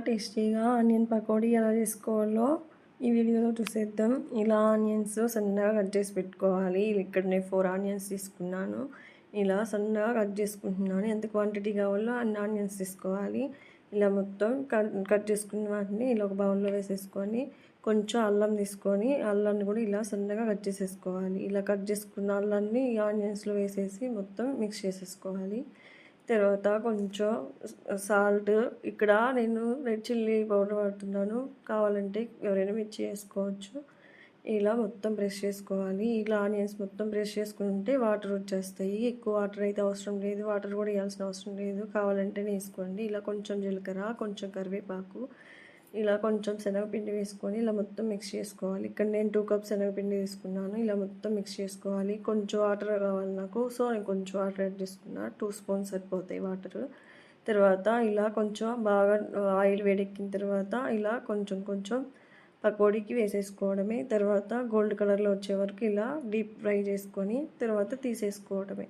టేస్టీగా ఆనియన్ పకోడీ ఎలా చేసుకోవాలో ఈ వీడియోలో చూసేద్దాం. ఇలా ఆనియన్స్ సన్నగా కట్ చేసి పెట్టుకోవాలి. ఇక్కడ నేను 4 ఆనియన్స్ తీసుకున్నాను. ఇలా సన్నగా కట్ చేసుకుంటున్నాను. ఎంత క్వాంటిటీ కావాలో అన్ని ఆనియన్స్ తీసుకోవాలి. ఇలా మొత్తం కట్ చేసుకున్న వాటిని ఇలా ఒక బౌల్లో వేసేసుకొని కొంచెం అల్లం తీసుకొని అల్లాన్ని కూడా ఇలా సన్నగా కట్ చేసేసుకోవాలి. ఇలా కట్ చేసుకున్న అల్లాన్ని ఈ ఆనియన్స్లో వేసేసి మొత్తం మిక్స్ చేసేసుకోవాలి. తర్వాత కొంచెం సాల్ట్, ఇక్కడ నేను రెడ్ చిల్లీ పౌడర్ వాడుతున్నాను. కావాలంటే ఎవరైనా మిర్చి వేసుకోవచ్చు. ఇలా మొత్తం బ్రష్ చేసుకోవాలి. ఇలా ఆనియన్స్ మొత్తం బ్రష్ చేసుకుంటే వాటర్ వచ్చేస్తాయి. ఎక్కువ వాటర్ అయితే అవసరం లేదు, వాటర్ కూడా వేయాల్సిన అవసరం లేదు. కావాలంటే వేసుకోండి. ఇలా కొంచెం జీలకర్ర, కొంచెం కరివేపాకు, ఇలా కొంచెం శనగపిండి వేసుకొని ఇలా మొత్తం మిక్స్ చేసుకోవాలి. ఇక్కడ నేను 2 కప్స్ శనగపిండి తీసుకున్నాను. ఇలా మొత్తం మిక్స్ చేసుకోవాలి. కొంచెం వాటర్ కావాలి నాకు, సో నేను కొంచెం వాటర్ యాడ్ చేసుకున్నా. 2 స్పూన్స్ సరిపోతాయి వాటర్. తర్వాత ఇలా కొంచెం బాగా ఆయిల్ వేడెక్కిన తర్వాత ఇలా కొంచెం కొంచెం పకోడీకి వేసేసుకోవడమే. తర్వాత గోల్డ్ కలర్లో వచ్చే వరకు ఇలా డీప్ ఫ్రై చేసుకొని తర్వాత తీసేసుకోవడమే.